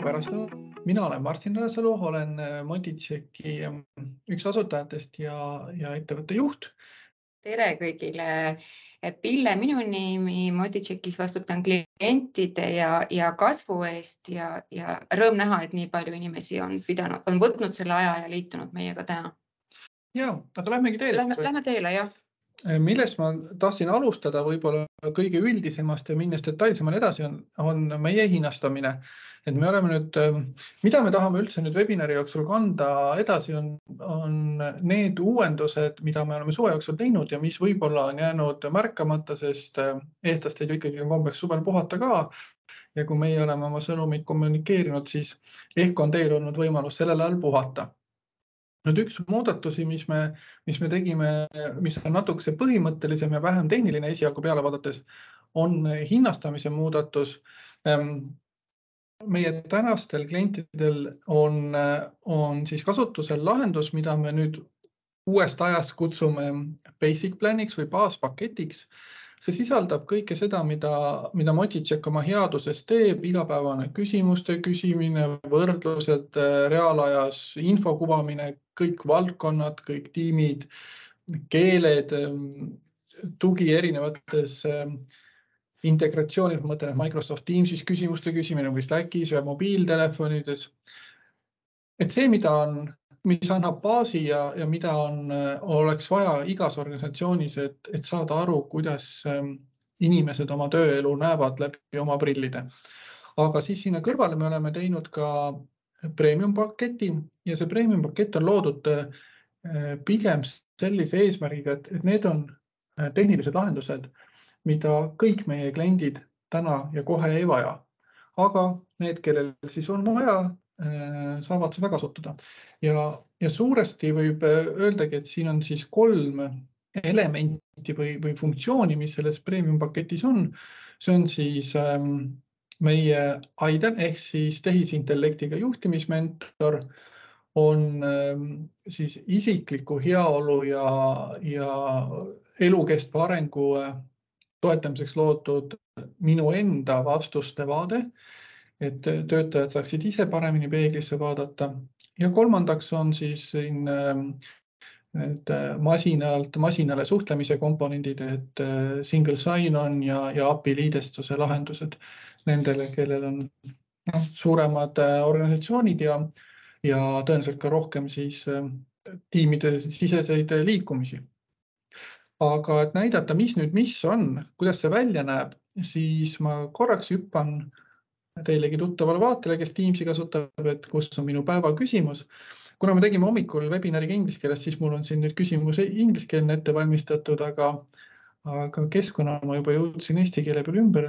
pärast. Mina olen Martin Rääsalu, olen Moditšeki üks asutajatest ja ettevõtte juht. Tere kõigile. Pille minu nimi, Moditšekis vastutan klientide ja kasvu eest ja rõõm näha, et nii palju inimesi on võtnud selle aja ja liitunud meiega täna. Ja, aga lähmegi teele. Lähme teele, jah. Millest ma tahtsin alustada võib-olla kõige üldisemast ja minnes detailsemalt edasi on meie hinnastamine. Et me oleme nüüd, mida me tahame üldse nüüd webinari jooksul kanda edasi on need uuendused, mida me oleme suve jooksul teinud ja mis võib-olla on jäänud märkamata, sest eestlastel ju ikkagi on kombeks suvel puhata ka. Ja kui meie oleme oma sõnumid kommunikeerinud, siis ehk on teil olnud võimalus sellel ajal puhata. Nüüd üks muudatusi, mis me tegime, mis on natukese põhimõttelisem ja vähem tehniline esialgu peale vaadates, on hinnastamise muudatus. Meie tänastel klientidel on siis kasutusel lahendus, mida me nüüd uuest ajast kutsume basic planiks või baaspaketiks. See sisaldab kõike seda, mida Moditšek oma headuses teeb, igapäevane küsimuste küsimine, võrdlused, reaalajas info kuvamine, kõik valdkonnad, kõik tiimid, keeled, tugi erinevates integratsioonid, ma mõtlen, et Microsoft Teamsis küsimuste küsimine või Slackis või mobiiltelefonides. Et see, mis annab baasi ja mida oleks vaja igas organisatsioonis, et saada aru, kuidas inimesed oma tööelu näevad läbi oma prillide. Aga siis sinna kõrvale me oleme teinud ka premium paketi ja see premium pakett on loodud pigem sellise eesmärgiga, et need on tehnilised lahendused, mida kõik meie kliendid täna ja kohe ei vaja. Aga need, kellel siis on vaja, saavad seda kasutada. Ja suuresti võib öeldagi, et siin on siis 3 elementi või funktsiooni, mis selles premium paketis on. See on siis meie Aiden ehk siis tehisintellektiga juhtimismentor, on siis isikliku heaolu ja elukestva arengu toetamiseks loodud minu enda vastuste vaade, et töötajad saaksid ise paremini peeglisse vaadata. Ja kolmandaks on siis masinalt masinale suhtlemise komponendid, et single sign-on ja API liidestuse lahendused nendele, kellel on suuremad organisatsioonid ja tõenäoliselt ka rohkem siis tiimide siseseid liikumisi. Aga et näidata, mis on, kuidas see välja näeb, siis ma korraks hüppan teilegi tuttavale vaatele, kes Teamsi kasutab, et kus on minu päeva küsimus. Kuna me tegime hommikul webinariga inglise keeles, siis mul on siin nüüd küsimus ingliskeelne ette valmistatud, aga keskkonna ma juba jõudsin eesti keele peal ümber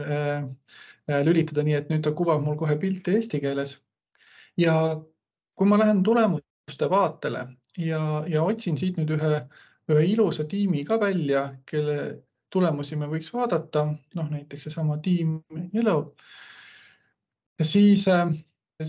lülitada, nii et nüüd ta kuvab mul kohe pilti eesti keeles. Ja kui ma lähen tulemuste vaatele ja otsin siit nüüd ühe ilusa tiimi ka välja, kelle tulemusi me võiks vaadata, näiteks seesama Team Yellow, ja siis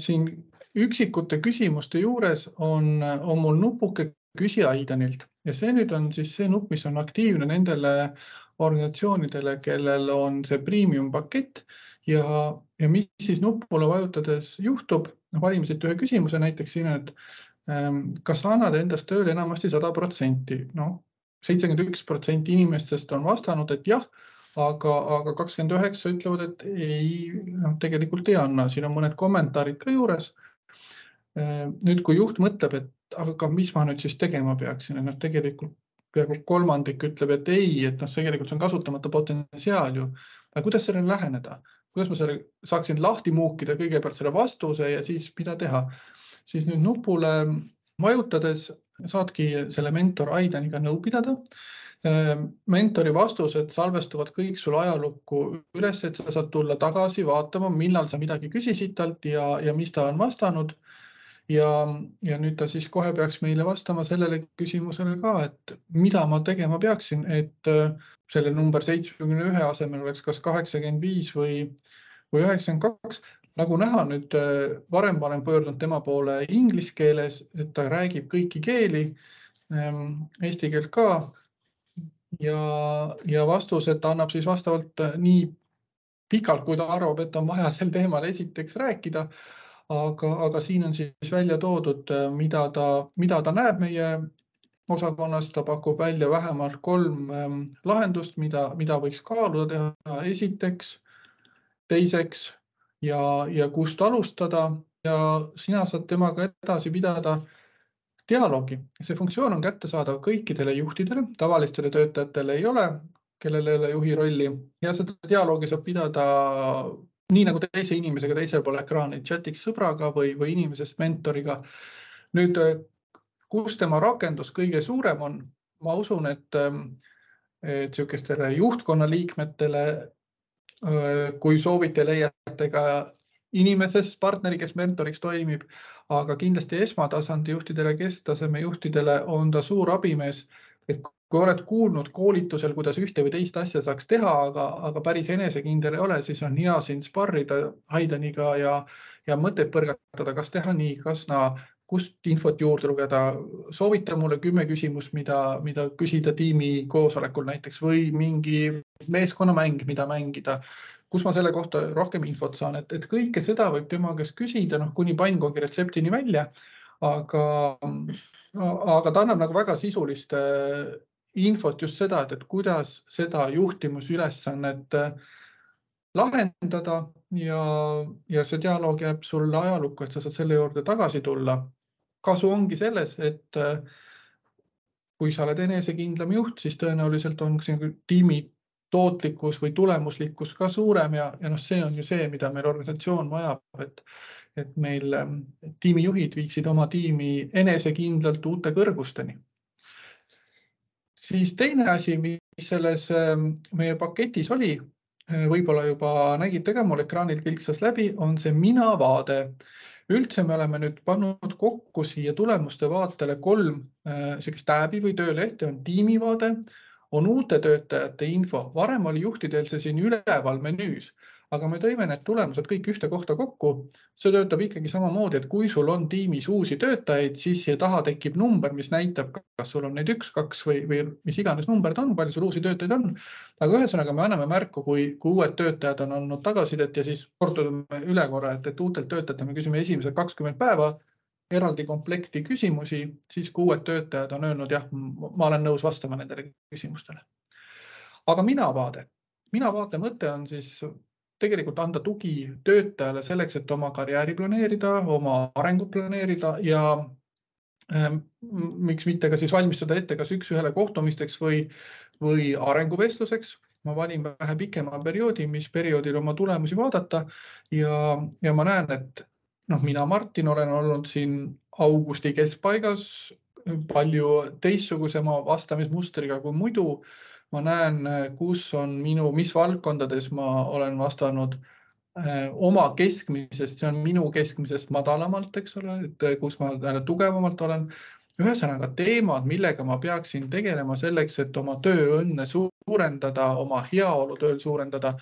siin üksikute küsimuste juures on mul nupuke küsi Aidenilt. Ja see nüüd on siis see nupp, mis on aktiivne nendele organisatsioonidele, kellel on see premium pakett ja mis siis nuppule vajutades juhtub. Valimisite ühe küsimuse näiteks siin, et kas annad endast tööle enamasti 100%? 71% inimestest on vastanud, et jah, aga 29 ütlevad, et ei, tegelikult ei anna. Siin on mõned kommentaarid ka juures. Nüüd, kui juht mõtleb, et aga mis ma nüüd siis tegema peaksin, tegelikult peaaegu kolmandik ütleb, et ei, et tegelikult see on kasutamata potentsiaal ju. Aga kuidas sellele läheneda? Kuidas ma selle saaksin lahti muukida kõigepealt selle vastuse ja siis mida teha? Siis nüüd nupule vajutades saadki selle mentor Aideniga nõu pidada. Mentori vastused salvestuvad kõik sul ajalukku üles, et sa saad tulla tagasi vaatama, millal sa midagi küsisid talt ja mis ta on vastanud. Ja nüüd ta siis kohe peaks meile vastama sellele küsimusele ka, et mida ma tegema peaksin, et selle number 71 asemel oleks kas 85 või 92. Nagu näha nüüd, varem ma olen pöördunud tema poole inglise keeles, et ta räägib kõiki keeli, eesti keelt ka. Ja vastused annab siis vastavalt nii pikalt, kui ta arvab, et on vaja sel teemal esiteks rääkida, aga siin on siis välja toodud, mida ta näeb meie osakonnas. Ta pakub välja vähemalt 3 lahendust, mida võiks kaaluda teha esiteks, teiseks ja kust alustada, ja sina saad temaga edasi pidada dialoogi. See funktsioon on kättesaadav kõikidele juhtidele, tavalistele töötajatele ei ole, kellel ei ole juhi rolli, ja seda dialoogi saab pidada nii nagu teise inimesega teisel pool ekraani, chatiks sõbraga või inimesest mentoriga. Nüüd, kus tema rakendus kõige suurem on, ma usun, et sihukestele juhtkonna liikmetele, kui soovite, leiate ka inimesest partneri, kes mentoriks toimib, aga kindlasti esmatasandi juhtidele, kesktaseme juhtidele on ta suur abimees. Et kui oled kuulnud koolitusel, kuidas ühte või teist asja saaks teha, aga päris enesekindel ei ole, siis on hea siin sparrida Haideniga ja mõtteid põrgatada, kas teha nii, kas kust infot juurde lugeda, soovita mulle 10 küsimust, mida küsida tiimi koosolekul näiteks, või mingi meeskonnamäng, mida mängida, kus ma selle kohta rohkem infot saan, et kõike seda võib tema käest küsida, kuni pannkongi retseptini välja, aga ta annab nagu väga sisulist infot just seda, et kuidas seda juhtimusülesannet lahendada, ja see dialoog jääb sulle ajalukku, et sa saad selle juurde tagasi tulla. Kasu ongi selles, et kui sa oled enesekindlam juht, siis tõenäoliselt on tiimi tootlikkus või tulemuslikkus ka suurem, ja see on ju see, mida meil organisatsioon vajab, et meil tiimijuhid viiksid oma tiimi enesekindlalt uute kõrgusteni. Siis teine asi, mis selles meie paketis oli, võib-olla juba nägite ka, mul ekraanil kilksas läbi, on see mina-vaade. Üldse me oleme nüüd pannud kokku siia tulemuste vaatele 3 sellist tääbi või töölehte, on tiimivaade, on uute töötajate info. Varem oli juhtidel see siin üleval menüüs, aga me tõime need tulemused kõik ühte kohta kokku. See töötab ikkagi samamoodi, et kui sul on tiimis uusi töötajaid, siis siia taha tekib number, mis näitab, kas sul on neid 1, 2 või mis iganes numbrid on, palju sul uusi töötajaid on. Aga ühesõnaga me anname märku, kui uued töötajad on olnud tagasisidet, ja siis kordame üle korra, et uutelt töötajatele me küsime esimesed 20 päeva eraldi komplekti küsimusi, siis kui uued töötajad on öelnud, jah, ma olen nõus vastama nendele küsimustele. Aga minavaate mõte on siis tegelikult anda tugi töötajale selleks, et oma karjääri planeerida, oma arengut planeerida ja miks mitte ka siis valmistada ette kas 1-1 kohtumisteks või arenguvestluseks. Ma valin vähe pikema perioodi, mis perioodil oma tulemusi vaadata, ja ma näen, et mina, Martin, olen olnud siin augusti keskpaigas palju teistsugusema vastamismustriga kui muidu. Ma näen, mis valdkondades ma olen vastanud oma keskmisest, see on minu keskmisest madalamalt, eks ole, et kus ma tugevamalt olen. Ühesõnaga teemad, millega ma peaksin tegelema selleks, et oma tööõnne suurendada, oma heaolu tööl suurendada.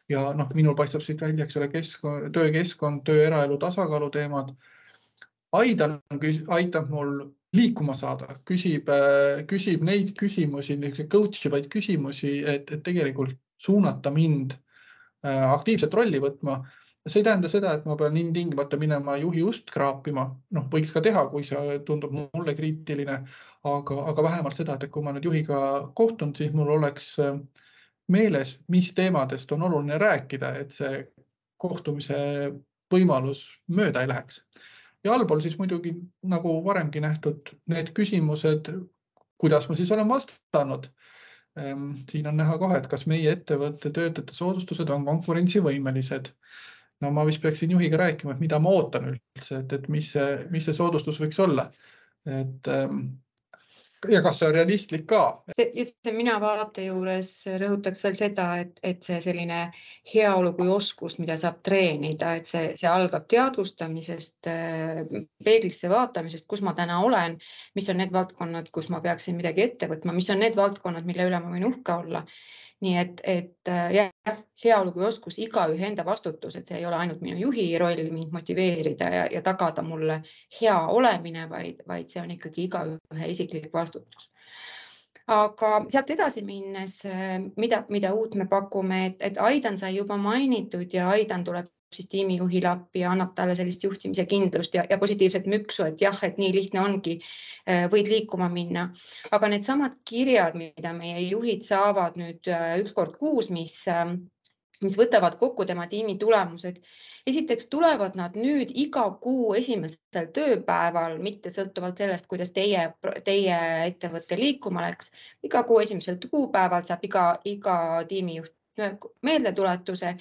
Ja minul paistab siit välja, eks ole, töökeskkond, töö eraelu tasakaalu teemad. Aitab mul liikuma saada, küsib neid küsimusi, coach ivaid küsimusi, et tegelikult suunata mind aktiivset rolli võtma. See ei tähenda seda, et ma pean tingimata minema juhi ust kraapima. Võiks ka teha, kui see tundub mulle kriitiline, aga vähemalt seda, et kui ma nüüd juhiga kohtun, siis mul oleks meeles, mis teemadest on oluline rääkida, et see kohtumise võimalus mööda ei läheks. Ja allpool siis muidugi, nagu varemgi nähtud, need küsimused, kuidas ma siis olen vastanud. Siin on näha kohe, et kas meie ettevõtte töötajate soodustused on konkurentsivõimelised. Ma vist peaksin juhiga rääkima, et mida ma ootan üldse, et mis see soodustus võiks olla. Ja kas see on realistlik ka? Just see mina vaate juures rõhutaks veel seda, et see selline heaolu kui oskus, mida saab treenida, et see algab teadvustamisest, peeglisse vaatamisest, kus ma täna olen, mis on need valdkonnad, kus ma peaksin midagi ette võtma, mis on need valdkonnad, mille üle ma võin uhke olla. Nii et heaolu kui oskus, igaühe enda vastutus, et see ei ole ainult minu juhi roll mind motiveerida ja tagada mulle hea olemine, vaid see on ikkagi igaühe isiklik vastutus. Aga sealt edasi minnes, mida uut me pakume, et Aidan sai juba mainitud ja Aidan tuleb siis tiimijuhile appi ja annab talle sellist juhtimise kindlust ja positiivset müksu, et jah, et nii lihtne ongi, võid liikuma minna. Aga need samad kirjad, mida meie juhid saavad nüüd üks kord kuus, mis võtavad kokku tema tiimi tulemused. Esiteks tulevad nad nüüd iga kuu esimesel tööpäeval, mitte sõltuvalt sellest, kuidas teie ettevõtte liikuma läks. Iga kuu esimesel kuupäeval saab iga tiimijuht meeldetuletuse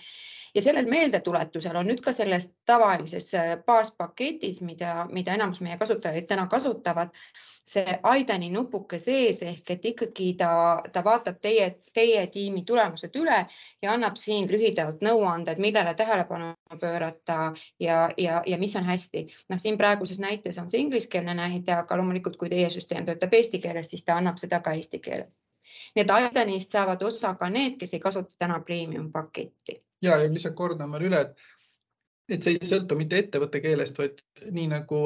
ja sellel meeldetuletusel on nüüd ka selles tavalises baaspaketis, mida enamus meie kasutajaid täna kasutavad, see Aidani nupuke sees ehk et ikkagi ta vaatab teie tiimi tulemused üle ja annab siin lühidalt nõuanded, millele tähelepanu pöörata ja mis on hästi. Siin praeguses näites on see ingliskeelne näide, aga loomulikult, kui teie süsteem töötab eesti keeles, siis ta annab seda ka eesti keeles. Nii et Aidanist saavad osa ka need, kes ei kasuta täna premium paketti. Ja lihtsalt kordan veel üle, et see ei sõltu mitte ettevõtte keelest, vaid nii nagu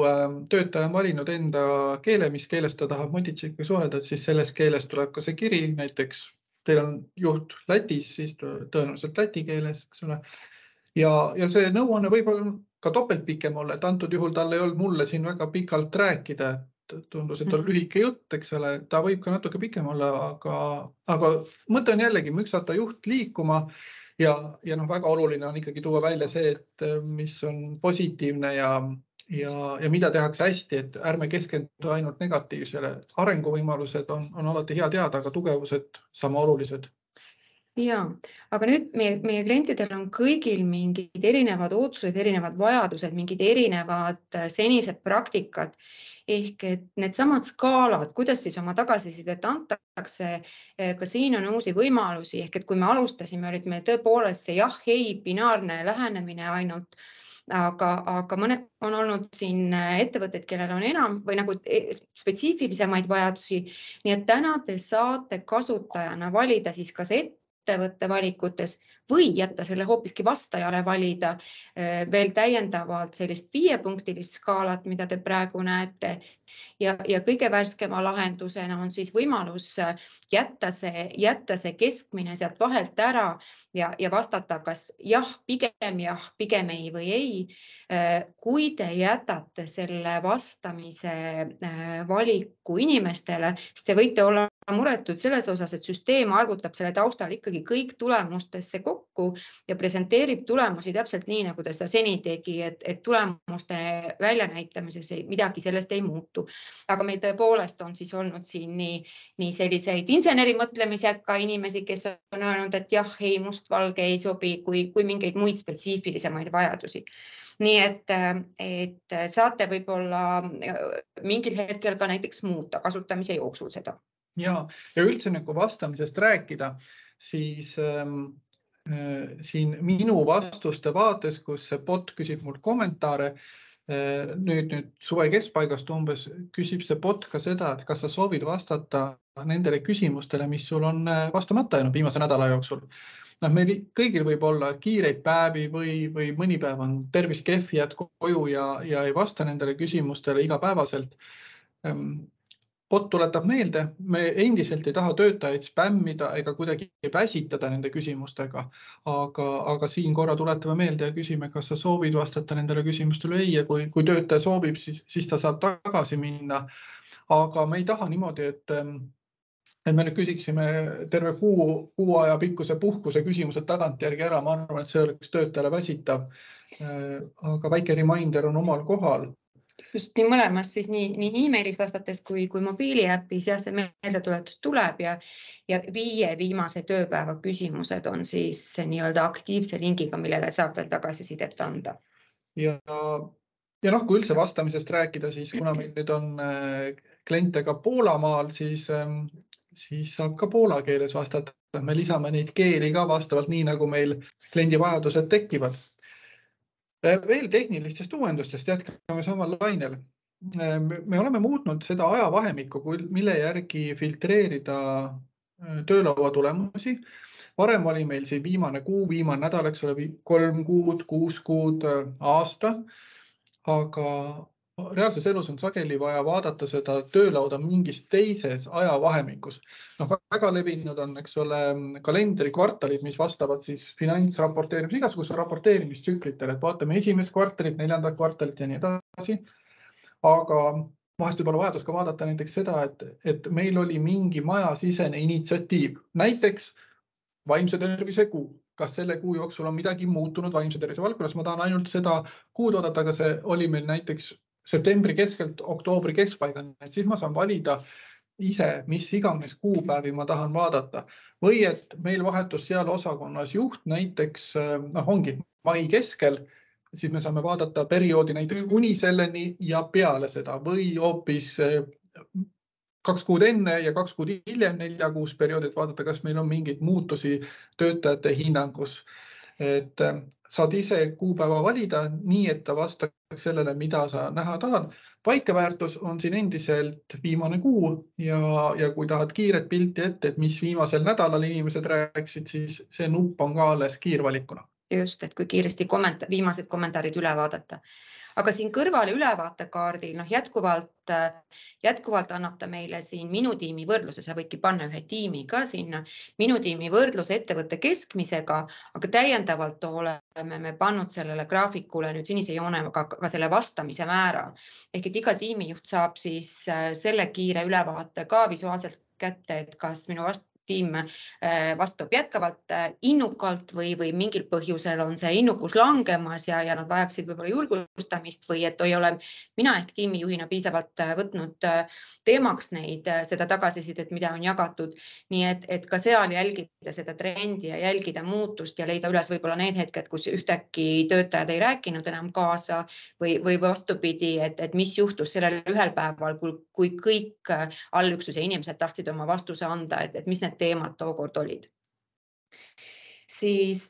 töötaja on valinud enda keele, mis keeles ta tahab Modicheckiga suhelda, siis selles keeles tuleb ka see kiri, näiteks teil on juht Lätis, siis tõenäoliselt läti keeles, eks ole. Ja see nõuanne võib ka topelt pikem olla, et antud juhul tal ei olnud mulle siin väga pikalt rääkida, et tundus, et on lühike jutt, eks ole, ta võib ka natuke pikem olla, aga mõte on jällegi müksata juht liikuma ja väga oluline on ikkagi tuua välja see, et mis on positiivne ja mida tehakse hästi, et ärme keskendu ainult negatiivsele. Arenguvõimalused on alati hea teada, aga tugevused sama olulised. Ja, aga nüüd meie klientidel on kõigil mingid erinevad ootused, erinevad vajadused, mingid erinevad senised praktikad. Ehk et need samad skaalad, kuidas siis oma tagasisidet antakse, ka siin on uusi võimalusi. Ehk et kui me alustasime, olid meil tõepoolest see jah, ei, binaarne lähenemine ainult, aga mõned on olnud siin ettevõtted, kellel on enam või nagu spetsiifilisemaid vajadusi. Nii et täna te saate kasutajana valida siis kas ettevõtte valikutes või jätta selle hoopiski vastajale valida veel täiendavalt sellist 5-punktilist skaalat, mida te praegu näete. Ja kõige värskema lahendusena on siis võimalus jätta see keskmine sealt vahelt ära ja vastata kas jah, pigem ei või ei. Kui te jätate selle vastamise valiku inimestele, siis te võite olla muretud selles osas, et süsteem arvutab selle taustal ikkagi kõik tulemustesse kokku ja presenteerib tulemusi täpselt nii, nagu ta seda seni tegi, et tulemuste väljanäitamises midagi sellest ei muutu. Aga meil tõepoolest on siis olnud siin nii selliseid inseneri mõtlemisega inimesi, kes on öelnud, et jah, ei, mustvalge ei sobi, kui mingeid muid spetsiifilisemaid vajadusi. Nii et saate võib-olla mingil hetkel ka näiteks muuta kasutamise jooksul seda. Ja üldse nagu vastamisest rääkida, siis siin minu vastuste vaates, kus see bot küsib mul kommentaare, nüüd suve keskpaigast umbes küsib see bot ka seda, et kas sa soovid vastata nendele küsimustele, mis sul on vastamata jäänud viimase nädala jooksul. Meil kõigil võib olla kiireid päevi või mõni päev on tervis kehv, jääd koju ja ei vasta nendele küsimustele igapäevaselt. Bot tuletab meelde, me endiselt ei taha töötajaid spämmida ega kuidagi väsitada nende küsimustega, aga siin korra tuletame meelde ja küsime, kas sa soovid vastata nendele küsimustele ei ja kui töötaja soovib, siis ta saab tagasi minna. Aga me ei taha niimoodi, et me nüüd küsiksime terve kuu aja pikkuse puhkuse küsimused tagantjärgi ära. Ma arvan, et see oleks töötajale väsitav, aga väike reminder on omal kohal. Just nii mõlemas siis nii e-mailis vastates kui mobiiliäppis ja see meeldetuletus tuleb ja 5 viimase tööpäeva küsimused on siis nii-öelda aktiivse lingiga, millele saab veel tagasisidet anda. Ja kui üldse vastamisest rääkida, siis kuna meil nüüd on kliente ka Poolamaal, siis saab ka poola keeles vastata. Me lisame neid keeli ka vastavalt nii, nagu meil kliendi vajadused tekivad. Veel tehnilistest uuendustest jätkame samal lainel. Me oleme muutnud seda ajavahemikku, mille järgi filtreerida töölaua tulemusi. Varem oli meil see viimane kuu, viimane nädal, eks ole, 3 kuud, 6 kuud, aasta. Aga reaalses elus on sageli vaja vaadata seda töölauda mingis teises ajavahemikus. Väga levinud on, eks ole, kalendri kvartalid, mis vastavad siis finantsraporteerimise, igasuguse raporteerimistsüklitele, et vaatame esimest kvartalit, 4. kvartalit ja nii edasi. Aga vahest võib olla vajadus ka vaadata näiteks seda, et meil oli mingi majasisene initsiatiiv, näiteks vaimse tervise kuu. Kas selle kuu jooksul on midagi muutunud vaimse tervise valdkonnas? Ma tahan ainult seda kuud oodata, aga see oli meil näiteks septembri keskelt, oktoobri keskpaigal, et siis ma saan valida ise, mis iganes kuupäevi ma tahan vaadata. Või et meil vahetus seal osakonnas juht näiteks, ongi mai keskel, siis me saame vaadata perioodi näiteks kuni selleni ja peale seda või hoopis 2 kuud enne ja 2 kuud hiljem 4 kuus perioodit vaadata, kas meil on mingeid muutusi töötajate hinnangus. Et saad ise kuupäeva valida nii, et ta vastaks sellele, mida sa näha tahad. Paikeväärtus on siin endiselt viimane kuu ja kui tahad kiiret pilti ette, et mis viimasel nädalal inimesed rääksid, siis see nupp on ka alles kiirvalikuna. Just, et kui kiiresti viimased kommentaarid üle vaadata. Aga siin kõrval ülevaatekaardil jätkuvalt annab ta meile siin minu tiimi võrdluse, sa võidki panna ühe tiimi ka sinna, minu tiimi võrdluse ettevõtte keskmisega, aga täiendavalt oleme me pannud sellele graafikule nüüd sinise joonega ka selle vastamise määra. Ehk et iga tiimijuht saab siis selle kiire ülevaate ka visuaalselt kätte, et kas minu tiim vastab jätkavalt innukalt või mingil põhjusel on see innukus langemas ja nad vajaksid võib-olla julgustamist või et ei ole mina ehk tiimijuhina piisavalt võtnud teemaks seda tagasisidet, mida on jagatud. Nii et ka seal jälgida seda trendi ja jälgida muutust ja leida üles võib-olla need hetked, kus ühtäkki töötajad ei rääkinud enam kaasa või vastupidi, et mis juhtus sellel ühel päeval, kui kõik allüksuse inimesed tahtsid oma vastuse anda, et mis need teemad tookord olid. Siis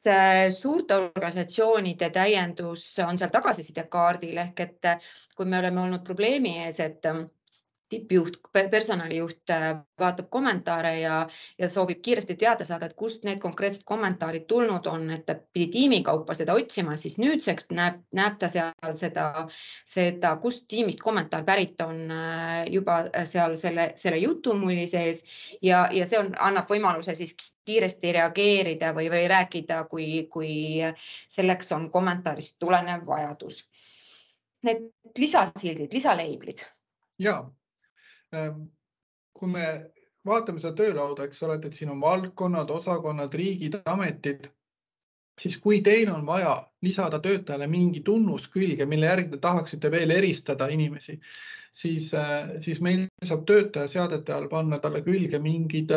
suurte organisatsioonide täiendus on seal tagasisidekaardil ehk et kui me oleme olnud probleemi ees, et tippjuht, personalijuht vaatab kommentaare ja soovib kiiresti teada saada, et kust need konkreetsed kommentaarid tulnud on, et ta pidi tiimi kaupa seda otsima, siis nüüdseks näeb ta seal seda, kust tiimist kommentaar pärit on juba seal selle jutumulli sees ja see annab võimaluse siis kiiresti reageerida või rääkida, kui selleks on kommentaarist tulenev vajadus. Need lisasildid, lisaleiblid. Jaa. Kui me vaatame seda töölauda, eks ole, et siin on valdkonnad, osakonnad, riigid, ametid, siis kui teil on vaja lisada töötajale mingi tunnuskülge, mille järgi te tahaksite veel eristada inimesi, siis meil saab töötaja seadete all panna talle külge mingid,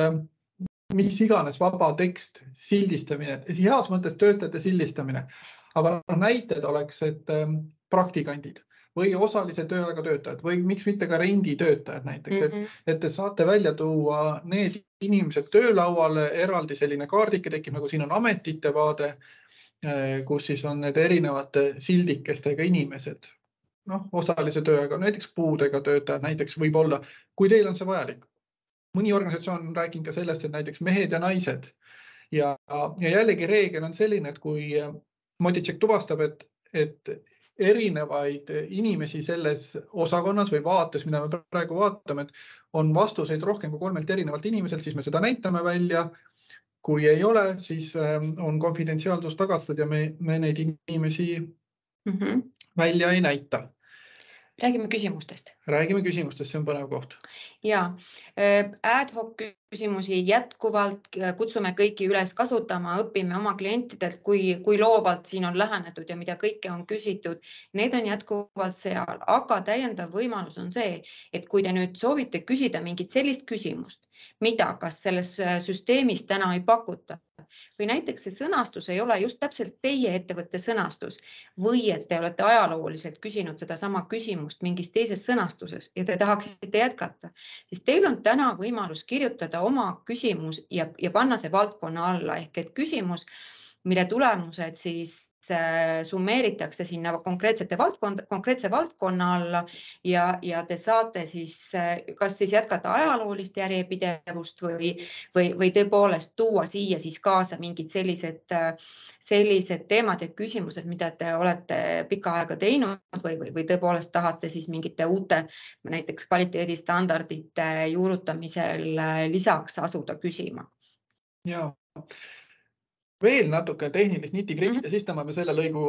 mis iganes vaba tekst, sildistamine, heas mõttes töötajate sildistamine. Aga näited oleks, et praktikandid või osalise tööaega töötajad või miks mitte ka renditöötajad näiteks, et te saate välja tuua need inimesed töölauale, eraldi selline kaardike tekib, nagu siin on ametite vaade, kus siis on need erinevate sildikestega inimesed, osalise tööaega, näiteks puudega töötajad näiteks võib olla, kui teil on see vajalik. Mõni organisatsioon on rääkinud ka sellest, et näiteks mehed ja naised ja jällegi reegel on selline, et kui Modicheck tuvastab, et erinevaid inimesi selles osakonnas või vaates, mida me praegu vaatame, et on vastuseid rohkem kui 3 erinevalt inimeselt, siis me seda näitame välja. Kui ei ole, siis on konfidentsiaalsus tagatud ja me neid inimesi välja ei näita. Räägime küsimustest. See on põnev koht. Ja, ad hoc küsimusi jätkuvalt kutsume kõiki üles kasutama, õpime oma klientidelt, kui loovalt siin on lähenetud ja mida kõike on küsitud. Need on jätkuvalt seal, aga täiendav võimalus on see, et kui te nüüd soovite küsida mingit sellist küsimust, mida kas selles süsteemis täna ei pakuta või näiteks see sõnastus ei ole just täpselt teie ettevõtte sõnastus või et te olete ajalooliselt küsinud seda sama küsimust mingis teises sõnastuses ja te tahaksite jätkata, siis teil on täna võimalus kirjutada oma küsimus ja panna see valdkonna alla ehk et küsimus, mille tulemused siis summeeritakse sinna konkreetse valdkonna alla ja te saate siis kas siis jätkata ajaloolist järjepidevust või tõepoolest tuua siia siis kaasa mingid sellised teemad ja küsimused, mida te olete pikka aega teinud või tõepoolest tahate siis mingite uute näiteks kvaliteedistandardite juurutamisel lisaks asuda küsima. Ja veel natuke tehnilist nitty-gritty ja siis tõmbame selle lõigu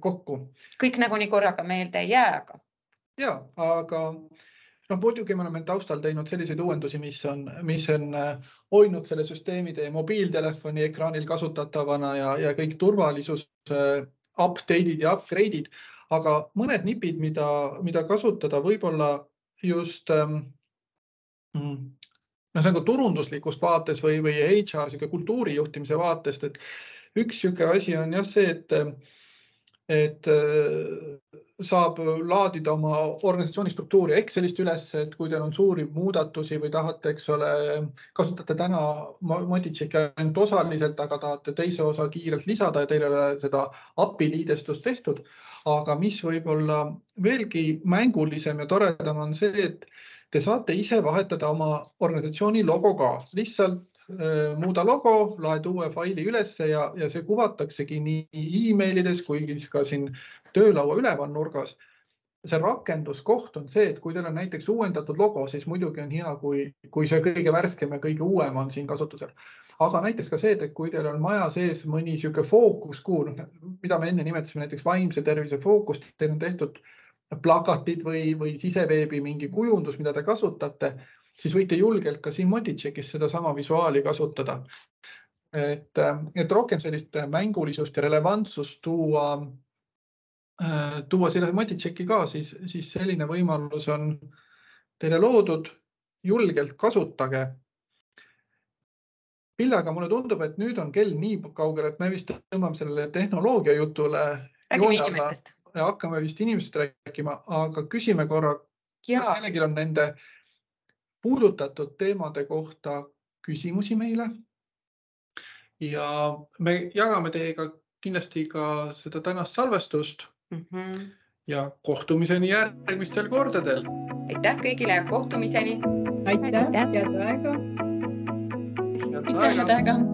kokku. Kõik nagunii korraga meelde ei jää, aga. Ja, aga muidugi me oleme taustal teinud selliseid uuendusi, mis on hoidnud selle süsteemi teie mobiiltelefoni ekraanil kasutatavana ja kõik turvalisus update'id ja upgrade'id, aga mõned nipid, mida kasutada võib-olla just turunduslikust vaates või HR kultuurijuhtimise vaatest, et üks asi on jah see, et saab laadida oma organisatsiooni struktuuri Excelist üles, et kui teil on suuri muudatusi või tahate, eks ole, kasutate täna Modichecki ainult osaliselt, aga tahate teise osa kiirelt lisada ja teil ei ole seda API liidestust tehtud. Aga mis võib olla veelgi mängulisem ja toredam on see, et te saate ise vahetada oma organisatsiooni logo ka. Lihtsalt muuda logo, laed uue faili üles ja see kuvataksegi nii e-mailides kui ka siin töölaua üleval nurgas. See rakenduskoht on see, et kui teil on näiteks uuendatud logo, siis muidugi on hea, kui see kõige värskem ja kõige uuem on siin kasutusel. Aga näiteks ka see, et kui teil on maja sees mõni siuke fookuskuul, mida me enne nimetasime näiteks vaimse tervise fookust, teil on tehtud plakatid või siseveebi mingi kujundus, mida te kasutate, siis võite julgelt ka siin Modicheckis seda sama visuaali kasutada. Et rohkem sellist mängulisust ja relevantsust tuua selle Modichecki ka, siis selline võimalus on teile loodud, julgelt kasutage. Pillaga mulle tundub, et nüüd on kell nii kaugel, et me vist tõmbame sellele tehnoloogia jutule ja hakkame vist inimesest rääkima, aga küsime korra, kas kellelgi on nende puudutatud teemade kohta küsimusi meile. Ja me jagame teiega kindlasti ka seda tänast salvestust ja kohtumiseni järgmistel kordadel. Aitäh kõigile ja kohtumiseni. Aitäh, head aega.